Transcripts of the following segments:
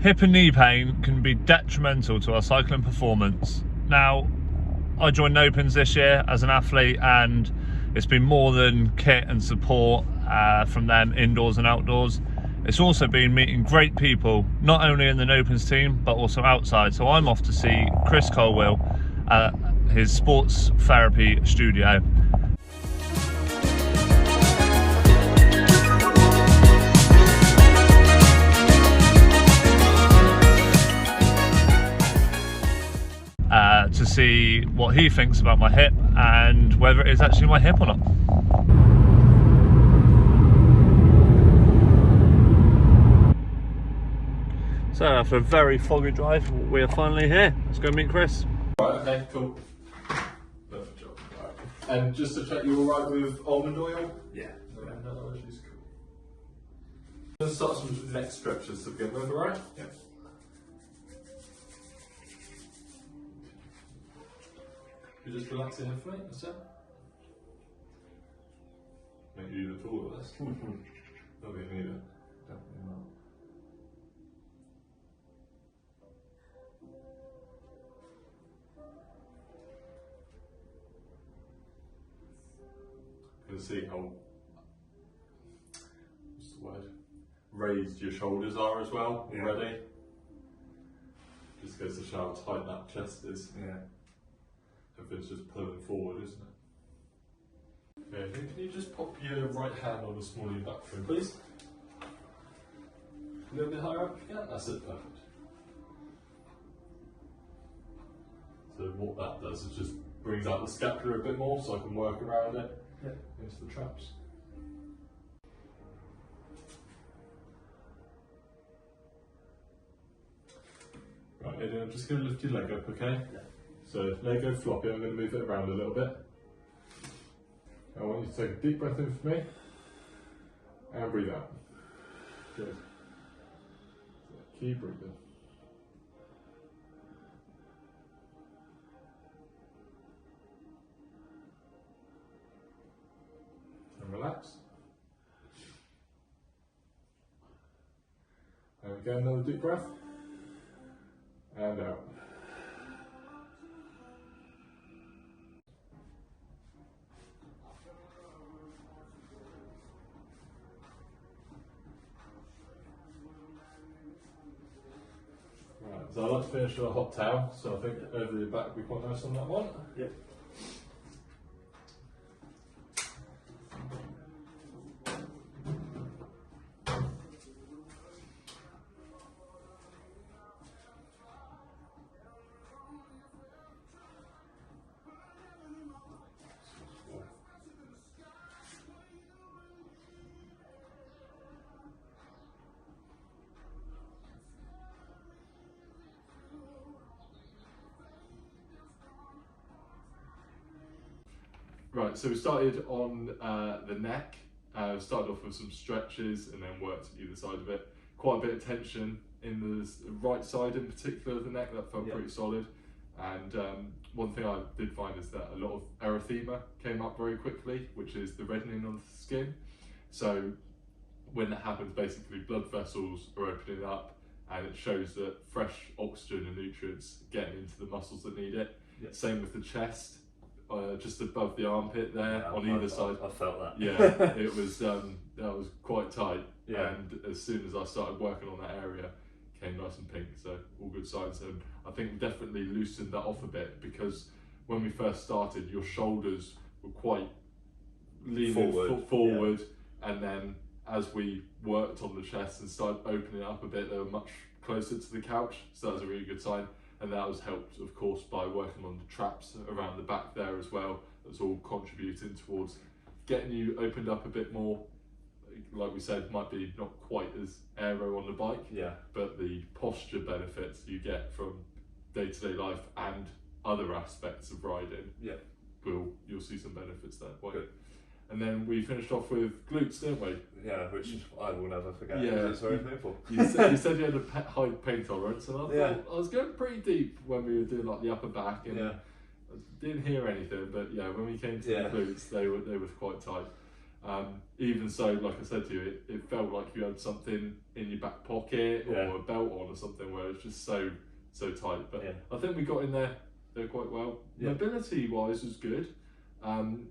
Hip and knee pain can be detrimental to our cycling performance. Now, I joined Nopinz this year as an athlete, and it's been more than kit and support from them indoors and outdoors. It's also been meeting great people, not only in the Nopinz team, but also outside. So I'm off to see Chris Colwill at his sports therapy studio. To see what he thinks about my hip and whether it is actually my hip or not. So after a very foggy drive, we are finally here. Let's go meet Chris. Right, okay, cool. Perfect job. Right. And just to check, you all right with almond oil? Yeah. Okay, no issues, cool. Let's start some neck stretches to begin with, alright? Yeah. You just relax your head for me, that's it. Make you the taller of this. Don't be neither. Definitely not. You can see how, what's the word, raised your shoulders are as well already. Just goes to show how tight that chest is. Yeah. Everything's just pulling forward, isn't it? Okay, can you just pop your right hand on the small of your back for me, please? A little bit higher up if you can. That's it, perfect. So what that does is just brings out the scapula a bit more so I can work around it into the traps. Right, Adrian, I'm just going to lift your leg up, okay? Yeah. So leg go floppy, I'm going to move it around a little bit. I want you to take a deep breath in for me and breathe out. Good. So keep breathing. And relax. And again, another deep breath. And out. Right, so I like to finish with a hot towel, so I think over the back would be quite nice on that one. Yep. Right, so we started on the neck, started off with some stretches and then worked either side of it. Quite a bit of tension in the right side in particular of the neck, that felt pretty solid. And one thing I did find is that a lot of erythema came up very quickly, which is the reddening of the skin. So when that happens, basically blood vessels are opening up and it shows that fresh oxygen and nutrients getting into the muscles that need it. Yep. Same with the chest. Just above the armpit there, on either side. I felt that. Yeah, it was that was quite tight. Yeah. And as soon as I started working on that area, it came nice and pink. So all good signs. And I think we definitely loosened that off a bit, because when we first started, your shoulders were quite leaning forward, and then as we worked on the chest and started opening it up a bit, they were much closer to the couch. So that was a really good sign. And that was helped, of course, by working on the traps around the back there as well. That's all contributing towards getting you opened up a bit more. Like we said, might be not quite as aero on the bike, but the posture benefits you get from day-to-day life and other aspects of riding, you'll see some benefits there. Good. And then we finished off with glutes, didn't we? Yeah, which I will never forget. Yeah. It's very painful. You said you had a high pain tolerance, and I thought I was going pretty deep when we were doing like the upper back, and I didn't hear anything. But yeah, when we came to the glutes, they were quite tight. Even so, like I said to you, it felt like you had something in your back pocket or a belt on or something, where it's just so tight. But I think we got in there quite well. Mobility wise was good.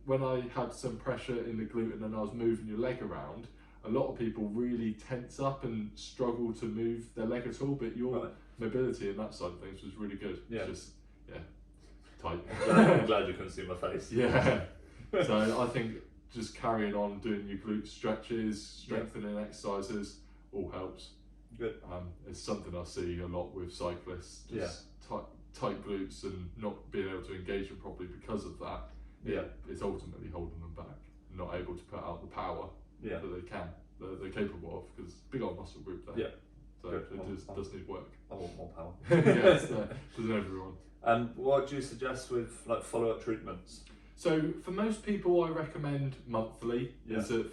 When I had some pressure in the glute and then I was moving your leg around, a lot of people really tense up and struggle to move their leg at all, but your mobility and that side of things was really good. It's just tight. I'm glad you couldn't see my face. So I think just carrying on doing your glute stretches, strengthening exercises, all helps. Good. It's something I see a lot with cyclists, just tight glutes and not being able to engage them properly because of that. It's ultimately holding them back, not able to put out the power that they're capable of, because big old muscle group there. So it does need work. I want more power. Yes, doesn't everyone? And what do you suggest with like follow-up treatments? So for most people, I recommend monthly.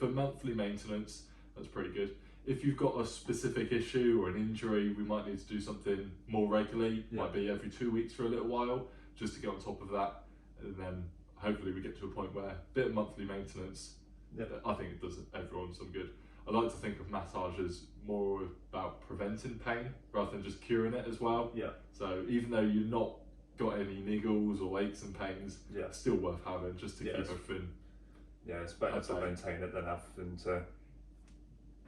For monthly maintenance, that's pretty good. If you've got a specific issue or an injury, we might need to do something more regularly. Might be every 2 weeks for a little while, just to get on top of that, and then hopefully we get to a point where a bit of monthly maintenance. I think it does everyone some good. I like to think of massage as more about preventing pain rather than just curing it as well. So even though you're not got any niggles or aches and pains, still worth having, just to keep everything. It's better to maintain it than having to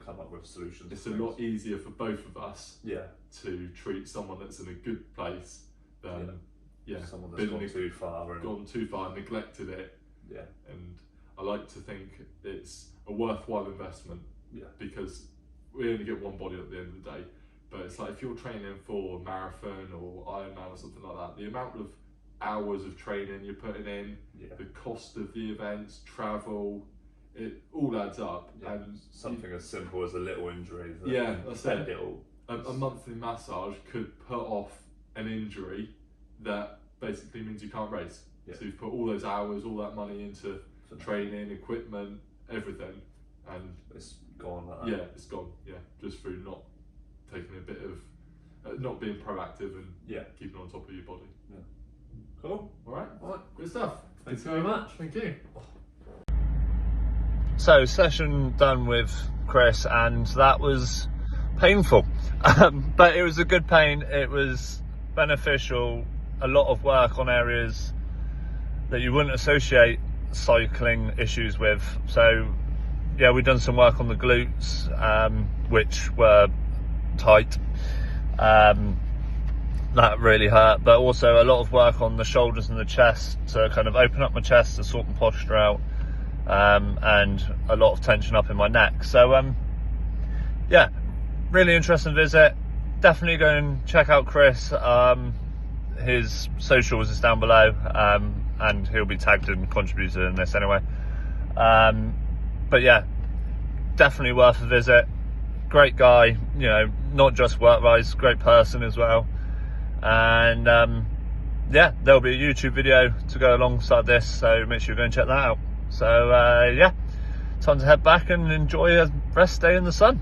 come up with solutions. It's a lot easier for both of us to treat someone that's in a good place than someone that's gone too far and neglected it. And I like to think it's a worthwhile investment, because we only get one body at the end of the day. But it's like if you're training for marathon or Ironman or something like that, the amount of hours of training you're putting in, the cost of the events, travel, it all adds up. And something as simple as a little injury. That's it. A monthly massage could put off an injury that basically means you can't race. So you've put all those hours, all that money into training, equipment, everything, and it's gone. Like that. It's gone. Just through not taking a bit of, not being proactive and keeping on top of your body. Cool. All right. Good stuff. Thanks very much. Thank you. So session done with Chris, and that was painful, but it was a good pain. It was beneficial. A lot of work on areas that you wouldn't associate cycling issues with. So we've done some work on the glutes, which were tight. That really hurt, but also a lot of work on the shoulders and the chest to kind of open up my chest to sort my posture out, and a lot of tension up in my neck. So really interesting visit. Definitely go and check out Chris. His socials is down below, and he'll be tagged and contributed in this anyway. But definitely worth a visit. Great guy, not just work-wise, great person as well. And there'll be a YouTube video to go alongside this, so make sure you go and check that out. So time to head back and enjoy a rest day in the sun.